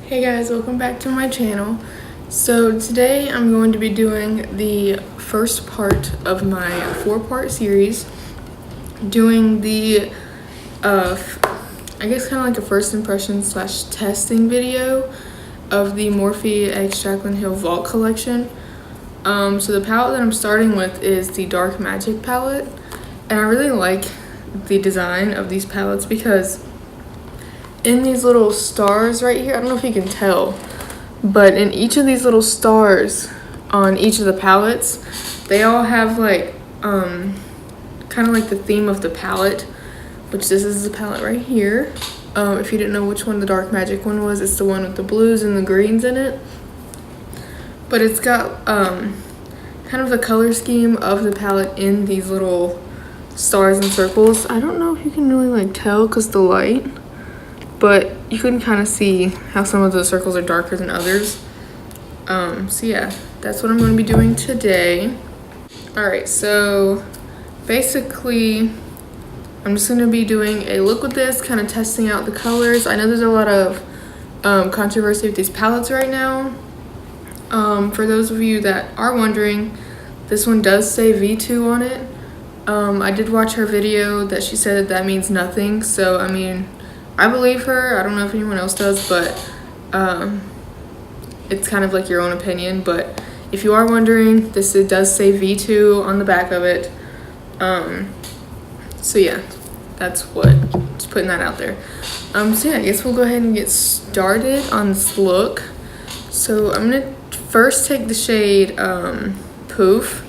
Hey guys, welcome back to my channel. So today I'm going to be doing the first part of my 4-part series, doing the I guess kind of like a first impression slash testing video of the Morphe x Jaclyn Hill Vault collection. So the palette that I'm starting with is the Dark Magic palette, and I really like the design of these palettes because in these little stars right here, I don't know if you can tell, but in each of these little stars on each of the palettes, they all have like kind of like the theme of the palette, which this is the palette right here. If you didn't know which one the Dark Magic one was, it's the one with the blues and the greens in it. But it's got kind of the color scheme of the palette in these little stars and circles. I don't know if you can really like tell because the light, but you can kind of see how some of the circles are darker than others. So yeah, that's what I'm going to be doing today. Alright, so basically I'm just going to be doing a look with this, kind of testing out the colors. I know there's a lot of controversy with these palettes right now. For those of you that are wondering, this one does say V2 on it. I did watch her video that she said that means nothing, so I mean, I believe her. I don't know if anyone else does, but it's kind of like your own opinion. But if you are wondering, it does say V2 on the back of it. So yeah, that's what, just putting that out there. So yeah, I guess we'll go ahead and get started on this look. So I'm gonna first take the shade Poof,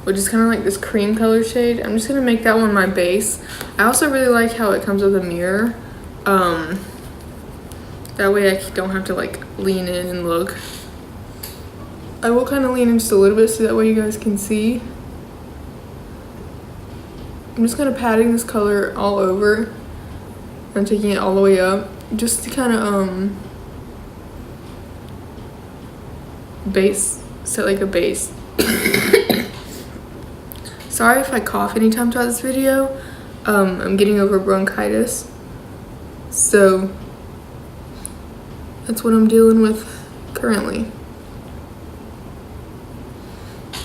which is kind of like this cream color shade. I'm just gonna make that one my base. I also really like how it comes with a mirror. That way I don't have to like lean in and look. I will kind of lean in just a little bit so that way you guys can see. I'm just kind of patting this color all over and taking it all the way up just to kind of set like a base. Sorry if I cough anytime throughout this video. I'm getting over bronchitis, so that's what I'm dealing with currently.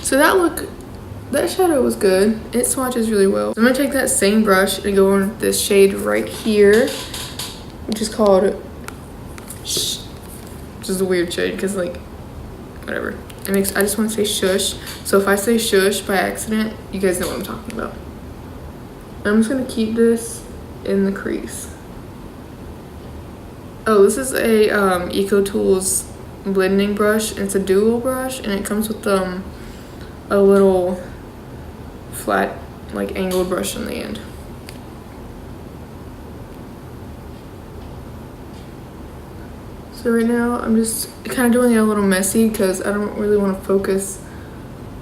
So that shadow was good. It swatches really well. So I'm gonna take that same brush and go on this shade right here, which is called Shh, which is a weird shade because like whatever. I just want to say shush. So if I say shush by accident, you guys know what I'm talking about. I'm just gonna keep this in the crease. Oh, this is a Eco Tools blending brush. It's a dual brush, and it comes with a little flat, like angled brush on the end. So right now I'm just kind of doing it a little messy because I don't really want to focus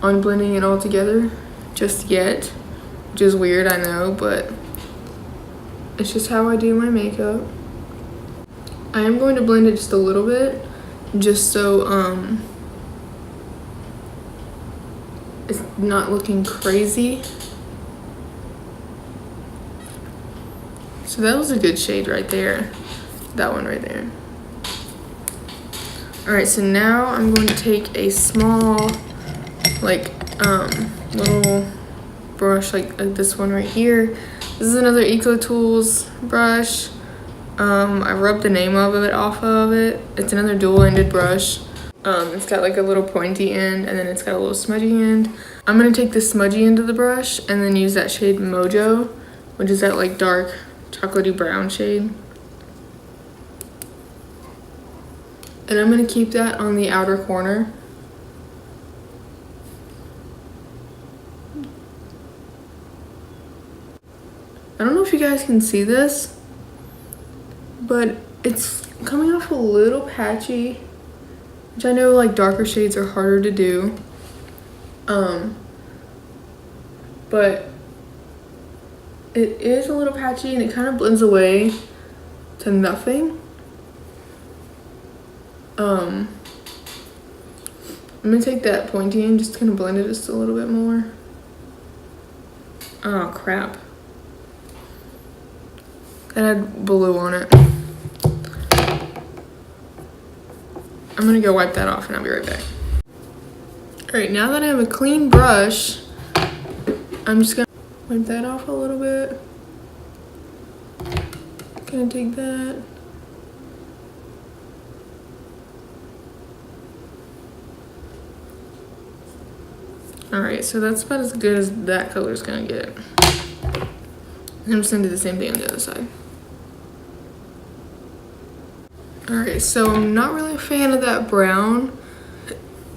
on blending it all together just yet, which is weird, I know, but it's just how I do my makeup. I am going to blend it just a little bit, just so it's not looking crazy. So that was a good shade right there, that one right there. Alright, so now I'm going to take a small, like, little brush like this one right here. This is another Eco Tools brush. I rubbed the name of it off of it. It's another dual-ended brush. It's got like a little pointy end, and then it's got a little smudgy end. I'm gonna take the smudgy end of the brush and then use that shade Mojo, which is that like dark chocolatey brown shade. And I'm gonna keep that on the outer corner. I don't know if you guys can see this, but it's coming off a little patchy, which I know like darker shades are harder to do. But it is a little patchy and it kind of blends away to nothing. I'm gonna take that pointy and just kind of blend it just a little bit more. Oh crap. That had blue on it. I'm gonna go wipe that off and I'll be right back. All right, now that I have a clean brush, I'm just gonna wipe that off a little bit. Gonna take that. All right, so that's about as good as that color is gonna get. I'm just gonna do the same thing on the other side. All right, so I'm not really a fan of that brown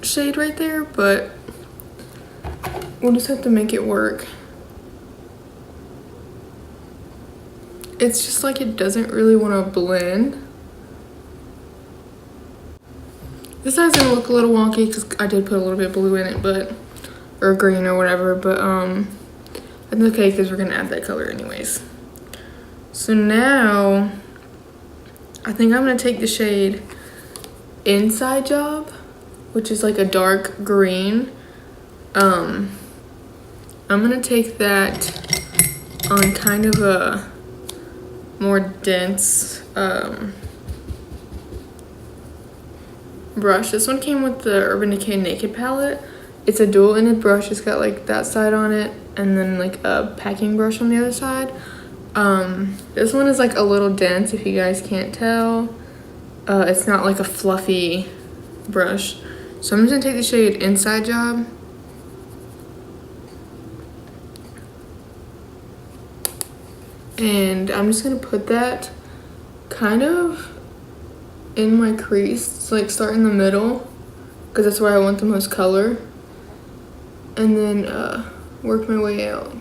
shade right there, but we'll just have to make it work. It's just like it doesn't really want to blend. This side's gonna look a little wonky because I did put a little bit of blue in it, but or green or whatever, but it's okay because we're gonna add that color anyways. So now I think I'm gonna take the shade Inside Job, which is like a dark green. I'm gonna take that on kind of a more dense brush. This one came with the Urban Decay Naked palette. It's a dual-ended brush. It's got like that side on it and then like a packing brush on the other side. This one is like a little dense if you guys can't tell. It's not like a fluffy brush. So I'm just gonna take the shade Inside Job. And I'm just gonna put that kind of in my crease. So like start in the middle because that's where I want the most color. And then work my way out.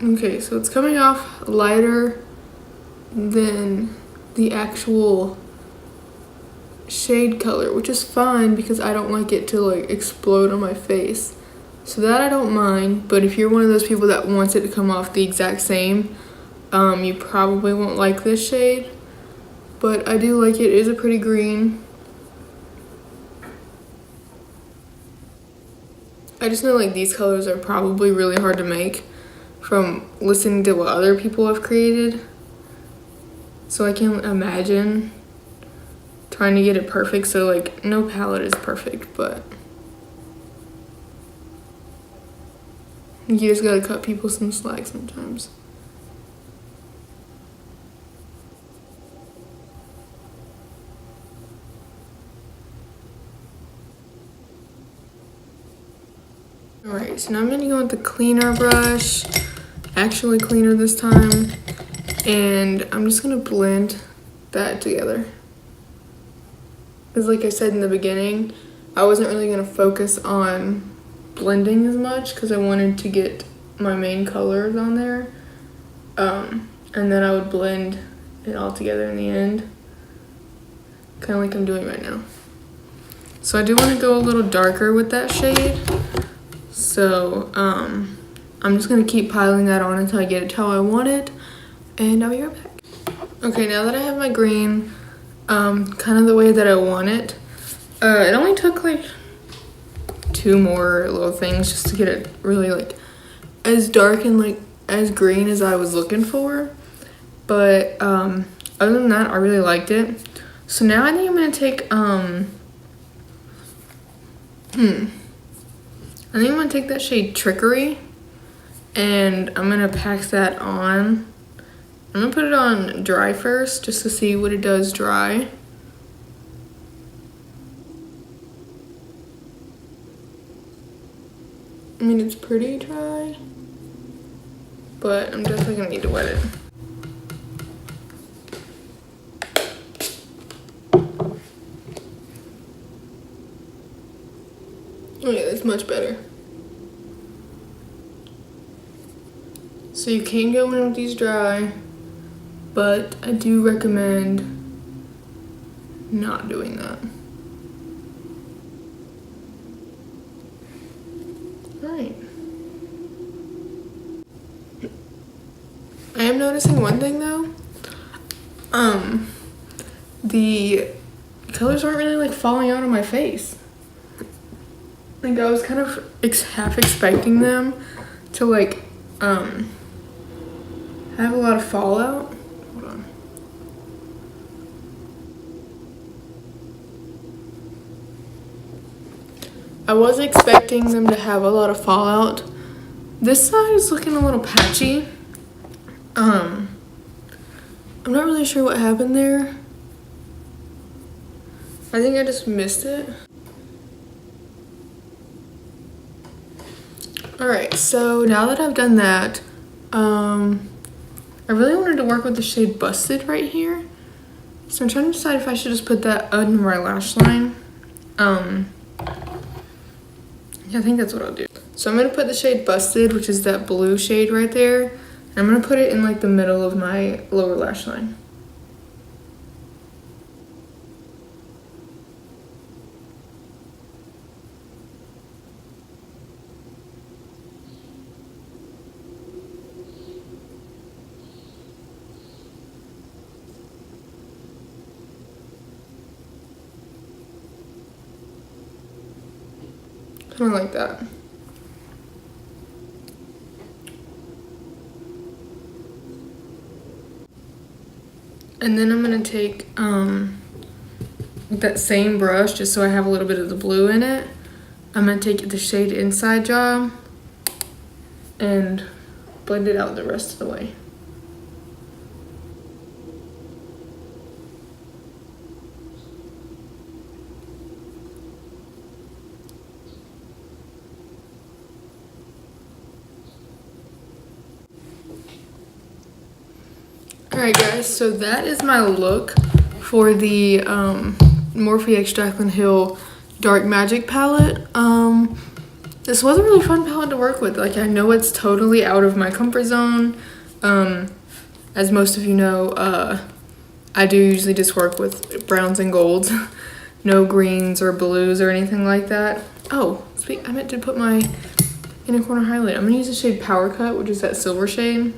Okay, so it's coming off lighter than the actual shade color, which is fine because I don't like it to like explode on my face. So that I don't mind, but if you're one of those people that wants it to come off the exact same, you probably won't like this shade. But I do like it. It is a pretty green. I just know like these colors are probably really hard to make from listening to what other people have created. So I can't imagine trying to get it perfect. So like no palette is perfect, but you just gotta cut people some slack sometimes. Alright, so now I'm gonna go with the cleaner brush, actually cleaner this time, and I'm just gonna blend that together. Because like I said in the beginning, I wasn't really gonna focus on blending as much because I wanted to get my main colors on there. And then I would blend it all together in the end. Kind of like I'm doing right now. So I do want to go a little darker with that shade. So I'm just gonna keep piling that on until I get it how I want it, and I'll be right back. Okay, now that I have my green kind of the way that I want it, it only took like 2 more little things just to get it really like as dark and like as green as I was looking for. But other than that, I really liked it. So now I think I'm gonna take I think I'm gonna take that shade Trickery and I'm gonna pack that on. I'm gonna put it on dry first just to see what it does dry. I mean, it's pretty dry, but I'm definitely gonna need to wet it. Oh yeah, that's much better. So you can go in with these dry, but I do recommend not doing that. Alright. I am noticing one thing though. The colors aren't really like falling out on my face. Like I was kind of half expecting them to like have a lot of fallout. Hold on. I was expecting them to have a lot of fallout. This side is looking a little patchy. I'm not really sure what happened there. I think I just missed it. Alright, so now that I've done that, I really wanted to work with the shade Busted right here. So I'm trying to decide if I should just put that under my lash line. Yeah, I think that's what I'll do. So I'm going to put the shade Busted, which is that blue shade right there. And I'm going to put it in like the middle of my lower lash line. Kind of like that. And then I'm going to take that same brush, just so I have a little bit of the blue in it. I'm going to take the shade Inside Job and blend it out the rest of the way. Alright guys, so that is my look for the Morphe x Jaclyn Hill Dark Magic palette. This was a really fun palette to work with. Like, I know it's totally out of my comfort zone. As most of you know, I do usually just work with browns and golds. No greens or blues or anything like that. Oh, I meant to put my inner corner highlight. I'm going to use the shade Power Cut, which is that silver shade,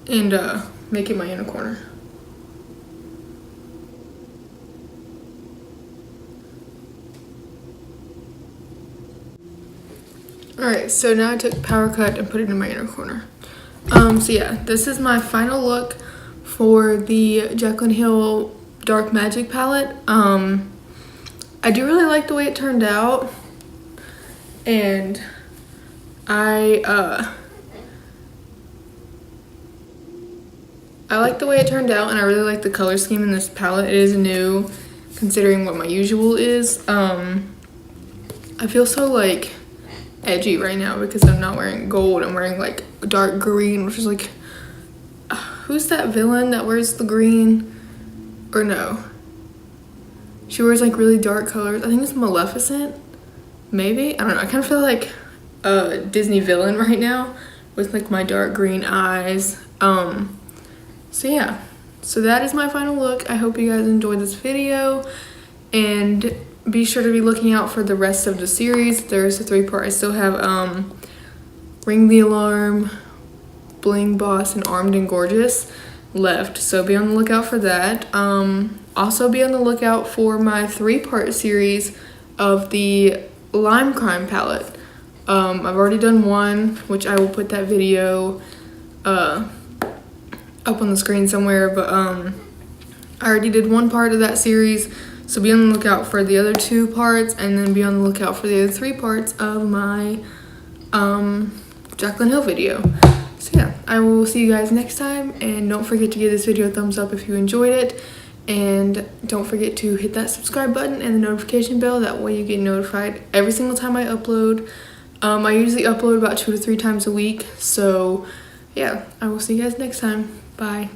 and make it my inner corner. Alright, so now I took Power Cut and put it in my inner corner. So yeah, this is my final look for the Jaclyn Hill Dark Magic palette. I do really like the way it turned out, and I like the way it turned out, and I really like the color scheme in this palette. It is new, considering what my usual is. I feel so like edgy right now because I'm not wearing gold. I'm wearing like dark green, which is like, who's that villain that wears the green? Or no, she wears like really dark colors. I think it's Maleficent, maybe. I don't know. I kind of feel like a Disney villain right now with like my dark green eyes. So yeah, so that is my final look. I hope you guys enjoyed this video, and be sure to be looking out for the rest of the series. There's a 3-part. I still have Ring the Alarm, Bling Boss, and Armed and Gorgeous left, so be on the lookout for that. Also be on the lookout for my 3-part series of the Lime Crime palette. I've already done one, which I will put that video up on the screen somewhere, but I already did 1 part of that series, so be on the lookout for the other 2 parts, and then be on the lookout for the other 3 parts of my Jaclyn Hill video. So yeah, I will see you guys next time, and don't forget to give this video a thumbs up if you enjoyed it, and don't forget to hit that subscribe button and the notification bell. That way you get notified every single time I upload. I usually upload about 2 to 3 times a week, so yeah, I will see you guys next time. Bye.